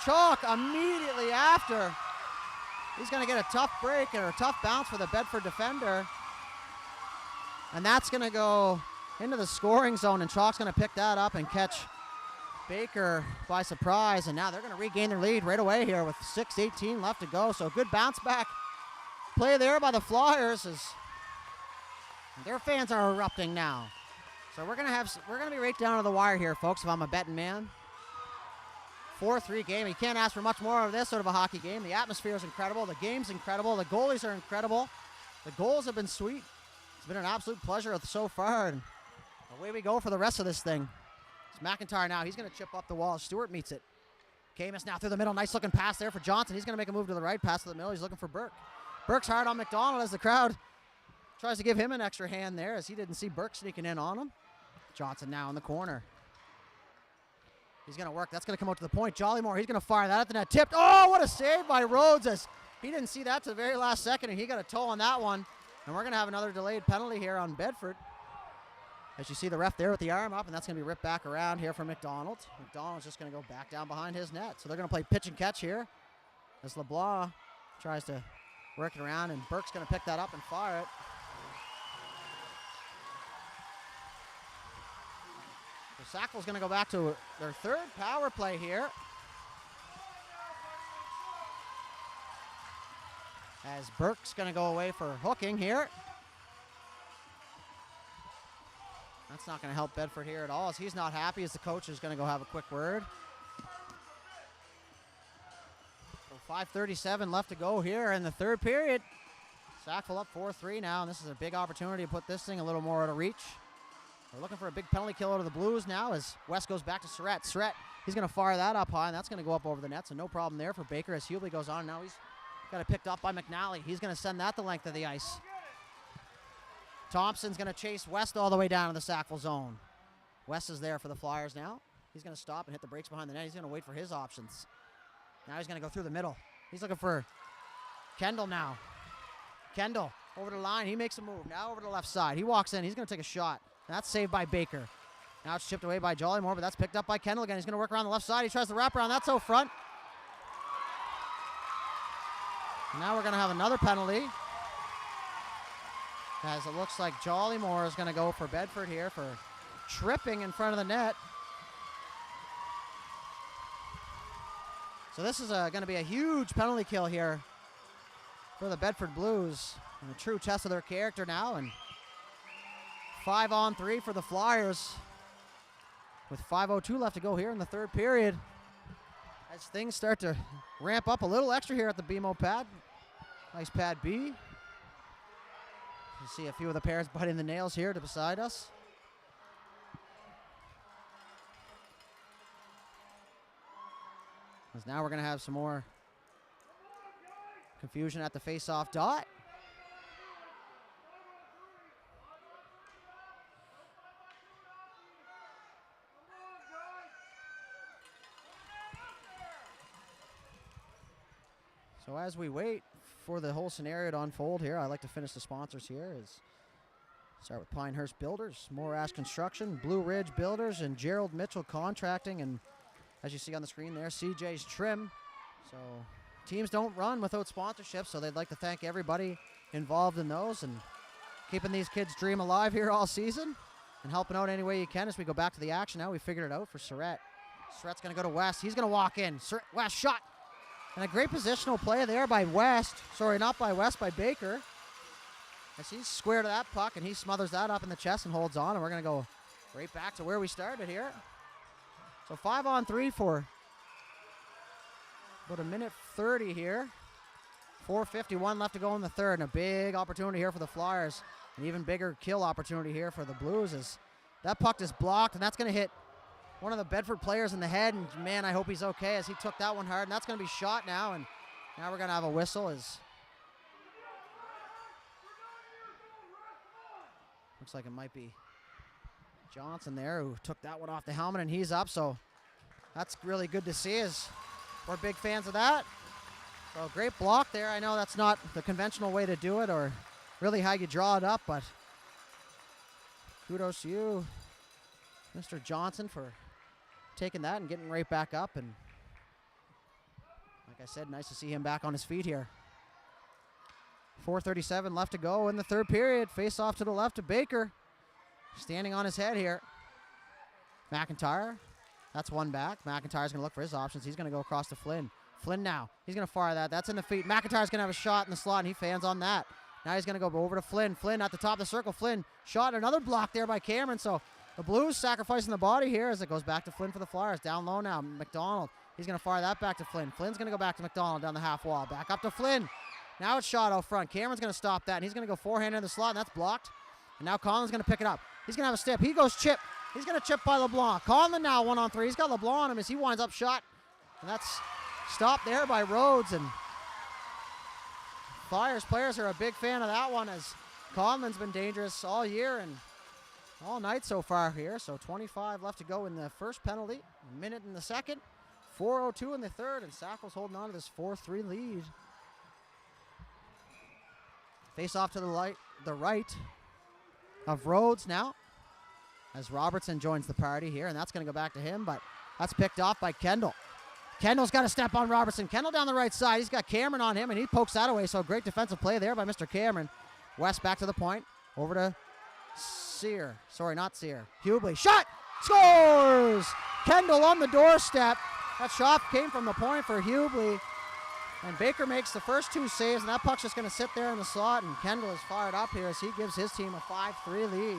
Chalk immediately after He's going to get a tough break or a tough bounce for the Bedford defender. And that's going to go into the scoring zone, and Chalk's going to pick that up and catch Baker by surprise. And now they're going to regain their lead right away here with 6:18 left to go. So good bounce back play there by the Flyers as their fans are erupting now. So we're gonna be right down to the wire here, folks, if I'm a betting man. 4-3 game. You can't ask for much more of this sort of a hockey game. The atmosphere is incredible. The game's incredible. The goalies are incredible. The goals have been sweet. It's been an absolute pleasure so far. And away we go for the rest of this thing. It's McIntyre now. He's going to chip up the wall. Stewart meets it. Camus now through the middle. Nice looking pass there for Johnson. He's going to make a move to the right. Pass to the middle. He's looking for Burke. Burke's hard on McDonald as the crowd tries to give him an extra hand there as he didn't see Burke sneaking in on him. Johnson now in the corner. He's going to work. That's going to come out to the point. Jollymore, he's going to fire that at the net. Tipped. Oh, what a save by Rhodes as he didn't see that to the very last second, and he got a toe on that one. And we're going to have another delayed penalty here on Bedford. As you see the ref there with the arm up, and that's going to be ripped back around here for McDonald. McDonald's just going to go back down behind his net. So they're going to play pitch and catch here as LeBlanc tries to work it around, and Burke's going to pick that up and fire it. So Sackville's going to go back to their third power play here. As Burke's going to go away for hooking here. That's not going to help Bedford here at all, as he's not happy, as the coach is going to go have a quick word. So 5:37 left to go here in the third period. Sackville up 4-3 now, and this is a big opportunity to put this thing a little more out of reach. We're looking for a big penalty kill out of the Blues now as West goes back to Surratt. Surratt, he's going to fire that up high, and that's going to go up over the net, so no problem there for Baker as Hubie goes on. Now he's got it picked up by McNally. He's going to send that the length of the ice. Thompson's going to chase West all the way down to the Sackville zone. West is there for the Flyers now. He's going to stop and hit the brakes behind the net. He's going to wait for his options. Now he's going to go through the middle. He's looking for Kendall now. Kendall over the line. He makes a move. Now over to the left side. He walks in. He's going to take a shot. That's saved by Baker. Now it's chipped away by Jollymore, but that's picked up by Kendall again. He's going to work around the left side. He tries to wrap around. That's out front. And now we're going to have another penalty, as it looks like Jollymore is going to go for Bedford here for tripping in front of the net. So this is going to be a huge penalty kill here for the Bedford Blues. And a true test of their character now. And 5-on-3 for the Flyers with 5:02 left to go here in the third period. As things start to ramp up a little extra here at the BMO pad. Nice pad B. You see a few of the pairs biting the nails here to beside us. As now we're going to have some more confusion at the face-off dot. So as we wait for the whole scenario to unfold here, I like to finish the sponsors here. Start with Pinehurst Builders, Morash Construction, Blue Ridge Builders, and Gerald Mitchell Contracting. And as you see on the screen there, CJ's Trim. So teams don't run without sponsorships, so they'd like to thank everybody involved in those and keeping these kids' dream alive here all season and helping out any way you can as we go back to the action now. We figured it out for Surratt. Surratt's going to go to West. He's going to walk in. West shot. And a great positional play there by West. Sorry, not by West, by Baker. As he's square to that puck, and he smothers that up in the chest and holds on. And we're going to go right back to where we started here. So 5-on-3 for about 1:30 here. 4:51 left to go in the third. And a big opportunity here for the Flyers. An even bigger kill opportunity here for the Blues as that puck is blocked, and that's going to hit one of the Bedford players in the head, and man, I hope he's okay as he took that one hard, and that's going to be shot now, and now we're going to have a whistle as looks like it might be Johnson there who took that one off the helmet, and he's up, so that's really good to see as we're big fans of that. So great block there. I know that's not the conventional way to do it or really how you draw it up, but kudos to you, Mr. Johnson, for taking that and getting right back up. And like I said, nice to see him back on his feet here. 4:37 left to go in the third period. Face off to the left of Baker. Standing on his head here. McIntyre. That's one back. McIntyre's going to look for his options. He's going to go across to Flynn. Flynn now. He's going to fire that. That's in the feet. McIntyre's going to have a shot in the slot, and he fans on that. Now he's going to go over to Flynn. Flynn at the top of the circle. Flynn shot. Another block there by Cameron. So the Blues sacrificing the body here as it goes back to Flynn for the Flyers. Down low now. McDonald. He's going to fire that back to Flynn. Flynn's going to go back to McDonald down the half wall. Back up to Flynn. Now it's shot out front. Cameron's going to stop that, and he's going to go forehand in the slot, and that's blocked. And now Conlon's going to pick it up. He's going to have a step. He goes chip. He's going to chip by LeBlanc. Conlon now 1-on-3. He's got LeBlanc on him as he winds up shot. And that's stopped there by Rhodes. And Flyers players are a big fan of that one as Conlon's been dangerous all year and all night so far here. So 25 left to go in the first penalty. A minute in the second. 4:02 in the third. And Sackville's holding on to this 4-3 lead. Face off to the right of Rhodes now as Robertson joins the party here, and that's going to go back to him, but that's picked off by Kendall. Kendall's got to step on Robertson. Kendall down the right side. He's got Cameron on him, and he pokes that away, so great defensive play there by Mr. Cameron. West back to the point. Over to Sear. Sorry, not Sear. Hubly. Shot! Scores! Kendall on the doorstep. That shot came from the point for Hubly. And Baker makes the first two saves, and that puck's just going to sit there in the slot, and Kendall is fired up here as he gives his team a 5-3 lead.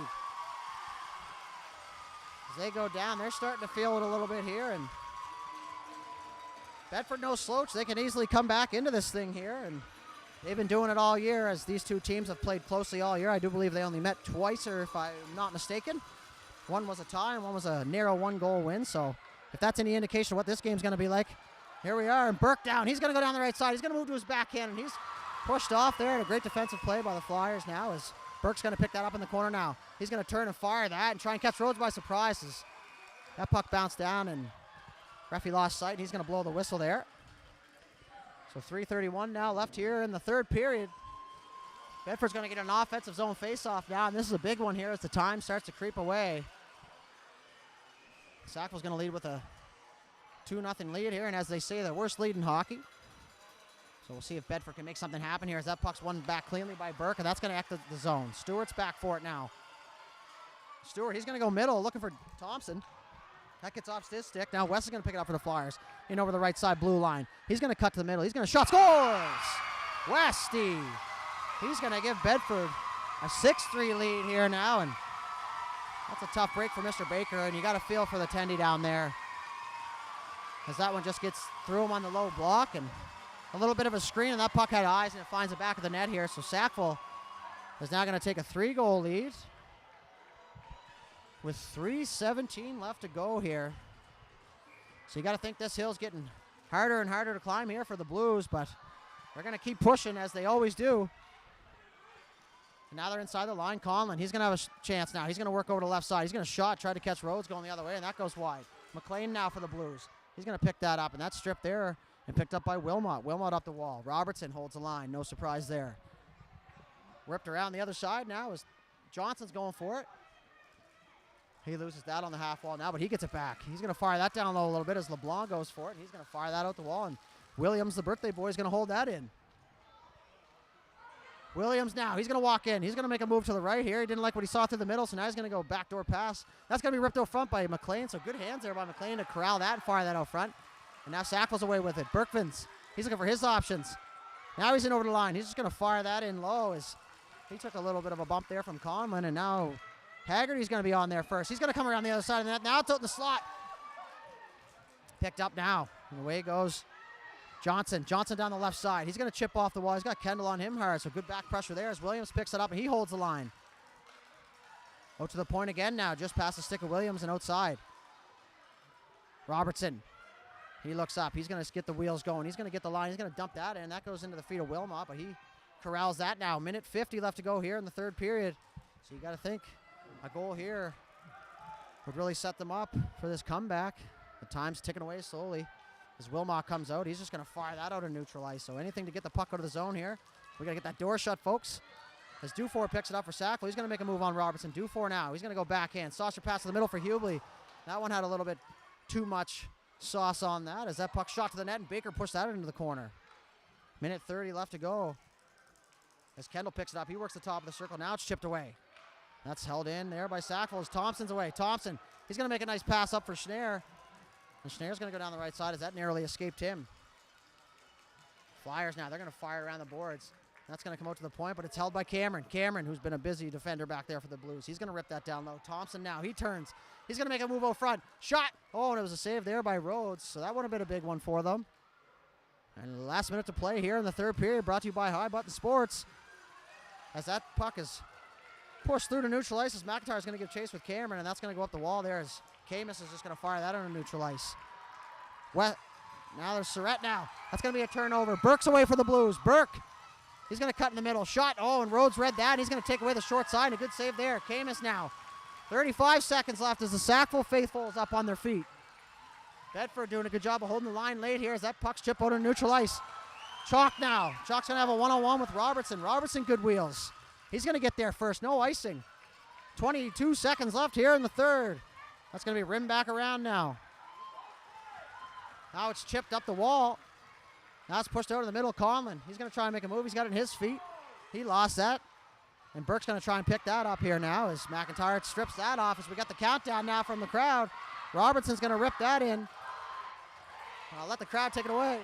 As they go down, they're starting to feel it a little bit here, and Bedford no slouch. They can easily come back into this thing here, and they've been doing it all year as these two teams have played closely all year. I do believe they only met twice, or if I'm not mistaken. One was a tie, and one was a narrow one-goal win, so if that's any indication of what this game's going to be like, here we are, and Burke down. He's going to go down the right side. He's going to move to his backhand, and he's pushed off there. And a great defensive play by the Flyers now as Burke's going to pick that up in the corner now. He's going to turn and fire that and try and catch Rhodes by surprise as that puck bounced down, and referee lost sight, and he's going to blow the whistle there. So 3:31 now left here in the third period. Bedford's going to get an offensive zone faceoff now, and this is a big one here as the time starts to creep away. Sackville's going to lead with a 2-0 lead here, and as they say, the worst lead in hockey. So we'll see if Bedford can make something happen here as that puck's won back cleanly by Burke, and that's going to act the zone. Stewart's back for it now. Stewart, he's going to go middle, looking for Thompson. That gets off his stick. Now West is going to pick it up for the Flyers. In over the right side blue line. He's going to cut to the middle. He's going to shot. Scores! Westy. He's going to give Bedford a 6-3 lead here now, and that's a tough break for Mr. Baker, and you got to feel for the Tendy down there, as that one just gets through him on the low block, and a little bit of a screen, and that puck had eyes, and it finds the back of the net here. So Sackville is now going to take a 3-goal lead with 3:17 left to go here. So you got to think this hill's getting harder and harder to climb here for the Blues, but they're going to keep pushing as they always do. And now they're inside the line. Conlon, he's going to have a chance now. He's going to work over to the left side. He's going to shot, try to catch Rhodes going the other way, and that goes wide. McLean now for the Blues. He's going to pick that up, and that's stripped there and picked up by Wilmot. Wilmot up the wall. Robertson holds the line. No surprise there. Ripped around the other side now as Johnson's going for it. He loses that on the half wall now, but he gets it back. He's going to fire that down low a little bit as LeBlanc goes for it. He's going to fire that out the wall, and Williams, the birthday boy, is going to hold that in. Williams now, he's going to walk in. He's going to make a move to the right here. He didn't like what he saw through the middle, so now he's going to go backdoor pass. That's going to be ripped out front by McLean, so good hands there by McLean to corral that and fire that out front. And now Sackville's away with it. Berkvins, he's looking for his options. Now he's in over the line. He's just going to fire that in low as he took a little bit of a bump there from Conlon, and now Haggerty's going to be on there first. He's going to come around the other side of the net. Now it's out in the slot. Picked up now. And away goes Johnson. Johnson down the left side. He's going to chip off the wall. He's got Kendall on him hard, so good back pressure there as Williams picks it up, and he holds the line. Out to the point again now, just past the stick of Williams and outside. Robertson. He looks up. He's going to get the wheels going. He's going to get the line. He's going to dump that in. That goes into the feet of Wilmot, but he corrals that now. Minute 50 left to go here in the third period. So you got to think a goal here would really set them up for this comeback. The time's ticking away slowly. As Wilmot comes out, he's just going to fire that out and neutralize. So anything to get the puck out of the zone here. We got to get that door shut, folks. As Dufour picks it up for Sackville, he's going to make a move on Robertson. Dufour now. He's going to go backhand. Saucer pass to the middle for Hubly. That one had a little bit too much sauce on that as that puck shot to the net, and Baker pushed that into the corner. Minute 30 left to go. As Kendall picks it up, he works the top of the circle. Now it's chipped away. That's held in there by Sackville as Thompson's away. Thompson, he's going to make a nice pass up for Schneer. And Schneer's going to go down the right side as that narrowly escaped him. Flyers now, they're going to fire around the boards. That's going to come out to the point, but it's held by Cameron. Cameron, who's been a busy defender back there for the Blues. He's going to rip that down low. Thompson now, he turns. He's going to make a move out front. Shot! Oh, and it was a save there by Rhodes, so that would have been a big one for them. And the last minute to play here in the third period, brought to you by High Button Sports. As that puck is pushed through to neutral ice, as McIntyre's going to give chase with Cameron, and that's going to go up the wall there as Camus is just going to fire that on a neutral ice. Now there's Surratt now. That's going to be a turnover. Burke's away for the Blues. Burke, he's going to cut in the middle. Shot. Oh, and Rhodes read that. He's going to take away the short side. A good save there. Camus now. 35 seconds left as the Sackville faithful is up on their feet. Bedford doing a good job of holding the line late here as that puck's chipped out on neutral ice. Chalk now. Chalk's going to have a one-on-one with Robertson. Robertson, good wheels. He's going to get there first. No icing. 22 seconds left here in the third. That's going to be rimmed back around now. Now it's chipped up the wall. Now it's pushed over to the middle. Conlon, he's going to try and make a move. He's got it in his feet. He lost that. And Burke's going to try and pick that up here now as McIntyre strips that off as we got the countdown now from the crowd. Robertson's going to rip that in. I'll let the crowd take it away.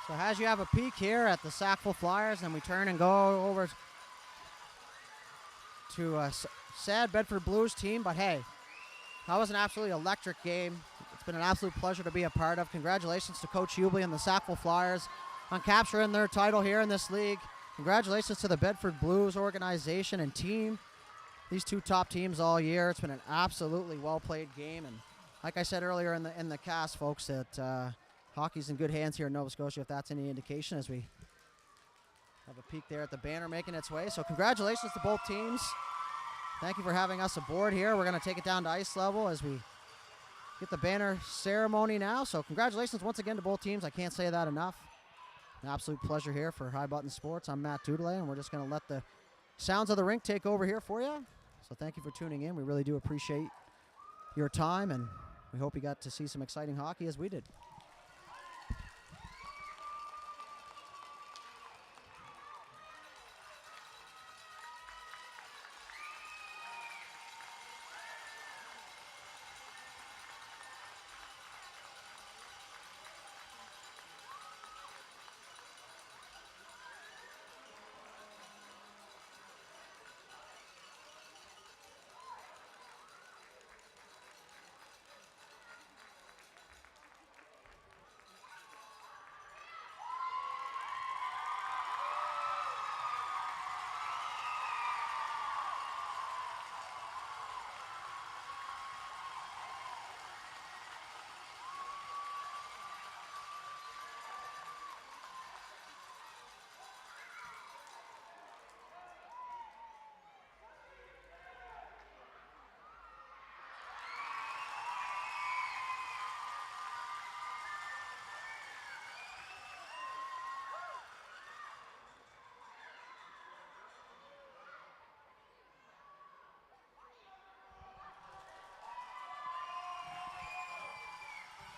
So as you have a peek here at the Sackville Flyers, and we turn and go over to a sad Bedford Blues team, but hey, that was an absolutely electric game. It's been an absolute pleasure to be a part of. Congratulations to Coach Hubly and the Sackville Flyers on capturing their title here in this league. Congratulations to the Bedford Blues organization and team. These two top teams all year. It's been an absolutely well-played game, and like I said earlier in the cast, folks, that hockey's in good hands here in Nova Scotia, if that's any indication, as we have a peek there at the banner making its way. So congratulations to both teams. Thank you for having us aboard here. We're going to take it down to ice level as we get the banner ceremony now. So congratulations once again to both teams. I can't say that enough. An absolute pleasure here for High Button Sports. I'm Matt Dudelay, and we're just going to let the sounds of the rink take over here for you. So thank you for tuning in. We really do appreciate your time, and we hope you got to see some exciting hockey as we did.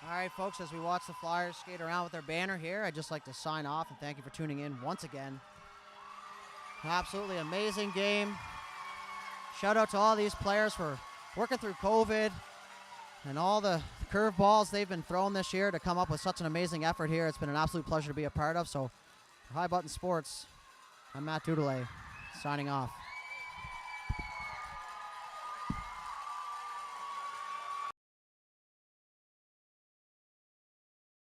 All right, folks, as we watch the Flyers skate around with their banner here, I'd just like to sign off and thank you for tuning in once again. An absolutely amazing game. Shout out to all these players for working through COVID and all the curveballs they've been thrown this year to come up with such an amazing effort here. It's been an absolute pleasure to be a part of. So, for High Button Sports, I'm Matt Dudelay, signing off.